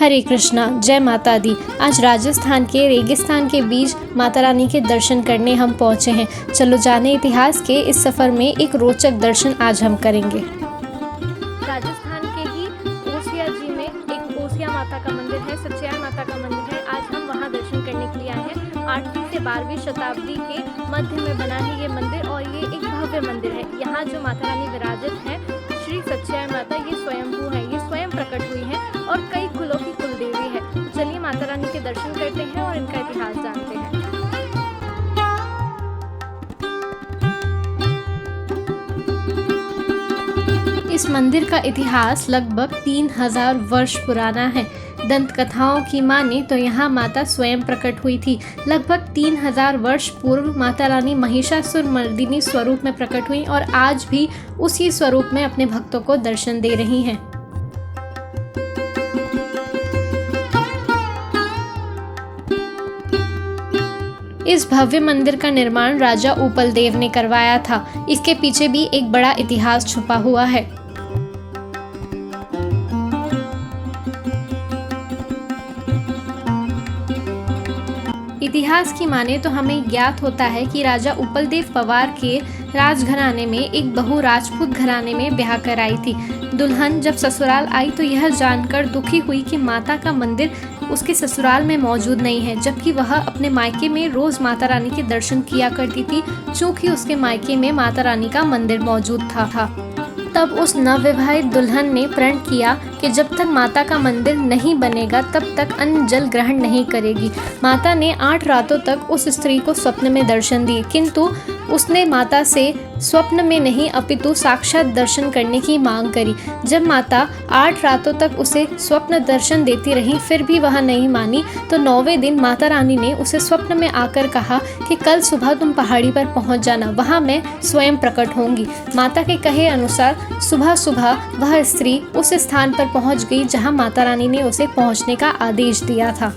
हरे कृष्णा, जय माता दी। आज राजस्थान के रेगिस्तान के बीच माता रानी के दर्शन करने हम पहुंचे हैं। चलो जाने इतिहास के इस सफ़र में एक रोचक दर्शन आज हम करेंगे। राजस्थान के ही ओसिया जी में एक ओसिया माता का मंदिर है, सच्चियाई माता का मंदिर है। आज हम वहां दर्शन करने के लिए आए हैं। 8वीं से 12वीं शताब्दी के मध्य में बना है ये मंदिर और ये एक भव्य मंदिर है। यहाँ जो माता रानी विराजित है, श्री सच्चियाई माता, ये स्वयंभू है, ये स्वयं प्रकट हुई है और कई कुलों की कुल देवी है। तो चलिए माता रानी के दर्शन करते हैं और इनका इतिहास जानते हैं। इस मंदिर का इतिहास लगभग 3000 वर्ष पुराना है। दंत कथाओं की माने तो यहाँ माता स्वयं प्रकट हुई थी। लगभग 3000 वर्ष पूर्व माता रानी महिषासुर मर्दिनी स्वरूप में प्रकट हुई और आज भी उसी स्वरूप में अपने भक्तों को दर्शन दे रही हैं। इस भव्य मंदिर का निर्माण राजा उपलदेव ने करवाया था। इसके पीछे भी एक बड़ा इतिहास छुपा हुआ है। इतिहास की माने तो हमें ज्ञात होता है कि राजा उपलदेव पवार के राजघराने में एक बहू राजपूत घराने में ब्याह कर आई थी। दुल्हन जब ससुराल आई तो यह जानकर दुखी हुई कि माता का मंदिर उसके ससुराल में मौजूद नहीं है, जबकि वह अपने मायके में रोज माता रानी के दर्शन किया करती थी, चूँकि उसके मायके में माता रानी का मंदिर मौजूद था। तब उस नवविवाहित दुल्हन ने प्रण किया कि जब तक माता का मंदिर नहीं बनेगा तब तक अन्न जल ग्रहण नहीं करेगी। माता ने 8 रातों तक उस स्त्री को स्वप्न में दर्शन दिए, किंतु उसने माता से स्वप्न में नहीं अपितु साक्षात दर्शन करने की मांग करी। जब माता 8 रातों तक उसे स्वप्न दर्शन देती रही फिर भी वह नहीं मानी, तो 9वें दिन माता रानी ने उसे स्वप्न में आकर कहा कि कल सुबह तुम पहाड़ी पर पहुंच जाना, वहां मैं स्वयं प्रकट होंगी। माता के कहे अनुसार सुबह सुबह वह स्त्री उस स्थान पर पहुंच गई जहां माता रानी ने उसे पहुंचने का आदेश दिया था।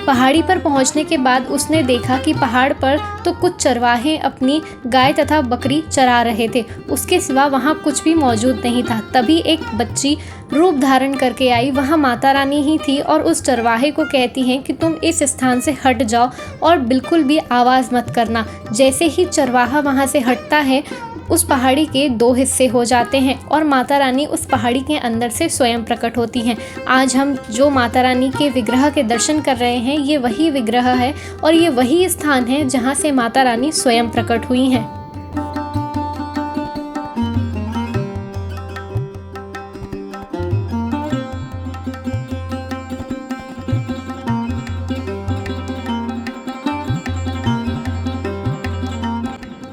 पहाड़ी पर पहुंचने के बाद उसने देखा कि पहाड़ पर तो कुछ चरवाहे अपनी गाय तथा बकरी चरा रहे थे, उसके सिवा वहां कुछ भी मौजूद नहीं था। तभी एक बच्ची रूप धारण करके आई, वह माता रानी ही थी और उस चरवाहे को कहती हैं कि तुम इस स्थान से हट जाओ और बिल्कुल भी आवाज़ मत करना। जैसे ही चरवाहा वहां से हटता है उस पहाड़ी के 2 हिस्से हो जाते हैं और माता रानी उस पहाड़ी के अंदर से स्वयं प्रकट होती हैं। आज हम जो माता रानी के विग्रह के दर्शन कर रहे हैं, ये वही विग्रह है और ये वही स्थान है जहाँ से माता रानी स्वयं प्रकट हुई हैं।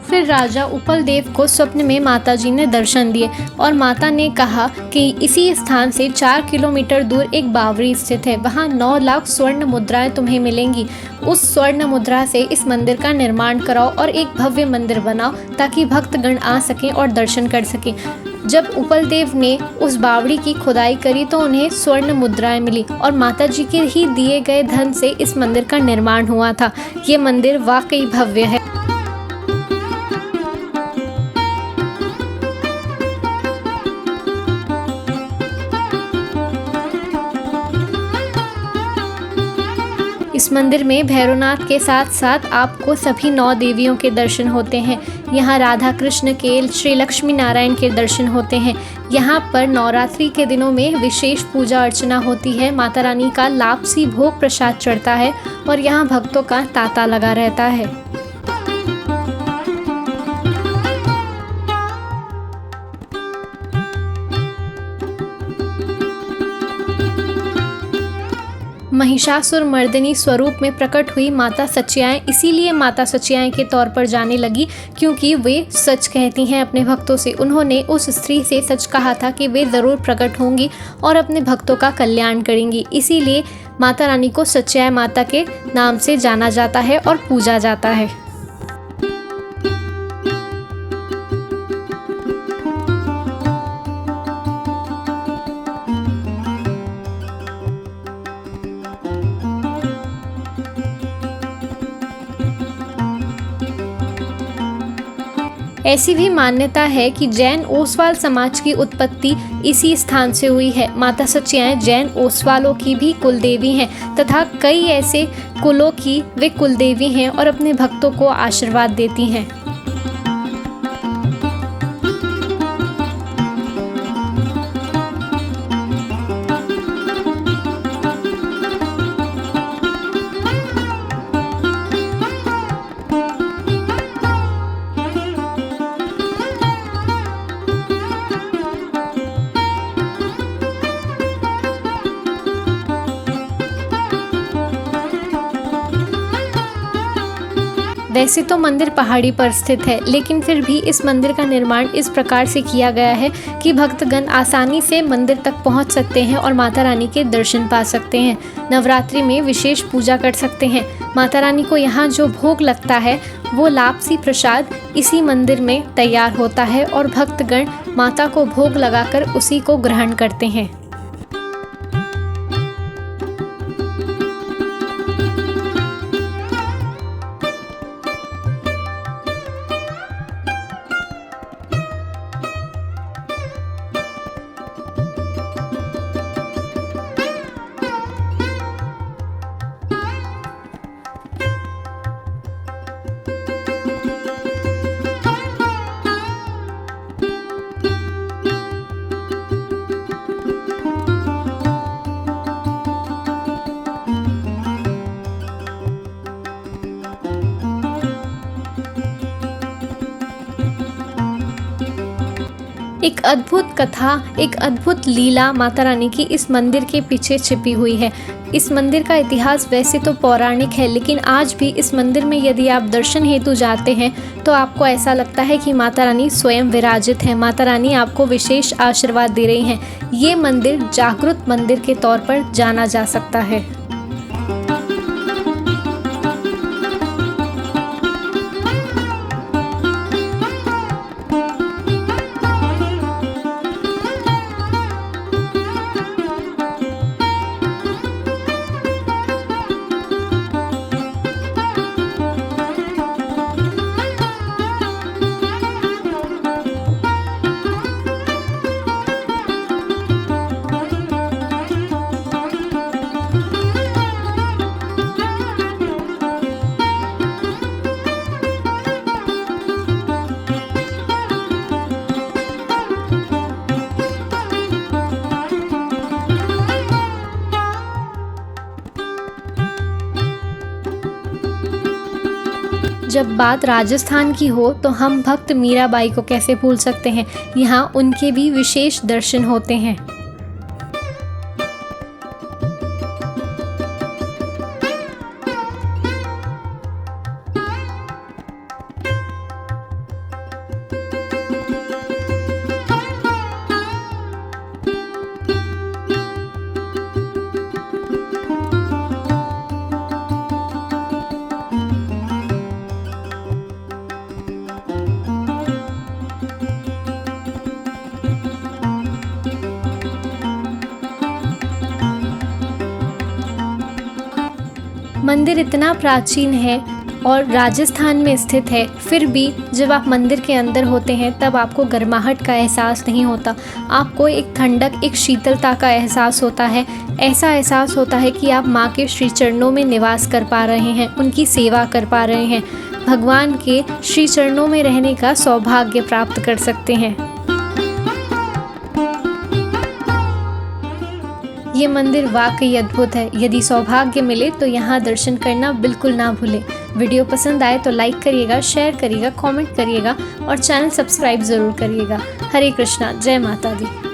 फिर राजा उपलदेव को स्वप्न में माता जी ने दर्शन दिए और माता ने कहा कि इसी स्थान से 4 किलोमीटर दूर एक बावड़ी स्थित है, वहाँ 9 लाख स्वर्ण मुद्राएं तुम्हें मिलेंगी। उस स्वर्ण मुद्रा से इस मंदिर का निर्माण कराओ और एक भव्य मंदिर बनाओ ताकि भक्तगण आ सकें और दर्शन कर सकें। जब उपलदेव ने उस बावड़ी की खुदाई करी तो उन्हें स्वर्ण मुद्राएं मिली और माता जी के ही दिए गए धन से इस मंदिर का निर्माण हुआ था। ये मंदिर वाकई भव्य है। इस मंदिर में भैरवनाथ के साथ साथ आपको सभी 9 देवियों के दर्शन होते हैं। यहाँ राधा कृष्ण के, श्री लक्ष्मी नारायण के दर्शन होते हैं। यहाँ पर नवरात्रि के दिनों में विशेष पूजा अर्चना होती है। माता रानी का लापसी भोग प्रसाद चढ़ता है और यहाँ भक्तों का तांता लगा रहता है। महिषासुर मर्दिनी स्वरूप में प्रकट हुई माता सच्चियाई इसीलिए माता सच्चियाई के तौर पर जाने लगी क्योंकि वे सच कहती हैं अपने भक्तों से। उन्होंने उस स्त्री से सच कहा था कि वे ज़रूर प्रकट होंगी और अपने भक्तों का कल्याण करेंगी। इसीलिए माता रानी को सच्चियाई माता के नाम से जाना जाता है और पूजा जाता है। ऐसी भी मान्यता है कि जैन ओसवाल समाज की उत्पत्ति इसी स्थान से हुई है। माता सचियाएं जैन ओसवालों की भी कुलदेवी हैं तथा कई ऐसे कुलों की वे कुलदेवी हैं और अपने भक्तों को आशीर्वाद देती हैं। वैसे तो मंदिर पहाड़ी पर स्थित है, लेकिन फिर भी इस मंदिर का निर्माण इस प्रकार से किया गया है कि भक्तगण आसानी से मंदिर तक पहुंच सकते हैं और माता रानी के दर्शन पा सकते हैं। नवरात्रि में विशेष पूजा कर सकते हैं। माता रानी को यहाँ जो भोग लगता है वो लापसी प्रसाद इसी मंदिर में तैयार होता है और भक्तगण माता को भोग लगाकर उसी को ग्रहण करते हैं। एक अद्भुत कथा, एक अद्भुत लीला माता रानी की इस मंदिर के पीछे छिपी हुई है। इस मंदिर का इतिहास वैसे तो पौराणिक है, लेकिन आज भी इस मंदिर में यदि आप दर्शन हेतु जाते हैं तो आपको ऐसा लगता है कि माता रानी स्वयं विराजित है। माता रानी आपको विशेष आशीर्वाद दे रही हैं। ये मंदिर जागृत मंदिर के तौर पर जाना जा सकता है। जब बात राजस्थान की हो तो हम भक्त मीराबाई को कैसे भूल सकते हैं। यहाँ उनके भी विशेष दर्शन होते हैं। मंदिर इतना प्राचीन है और राजस्थान में स्थित है, फिर भी जब आप मंदिर के अंदर होते हैं तब आपको गर्माहट का एहसास नहीं होता। आपको एक ठंडक, एक शीतलता का एहसास होता है। ऐसा एहसास होता है कि आप माँ के श्री चरणों में निवास कर पा रहे हैं, उनकी सेवा कर पा रहे हैं, भगवान के श्री चरणों में रहने का सौभाग्य प्राप्त कर सकते हैं। ये मंदिर वाकई अद्भुत है। यदि सौभाग्य मिले तो यहाँ दर्शन करना बिल्कुल ना भूलें। वीडियो पसंद आए तो लाइक करिएगा, शेयर करिएगा, कमेंट करिएगा और चैनल सब्सक्राइब ज़रूर करिएगा। हरे कृष्णा, जय माता दी।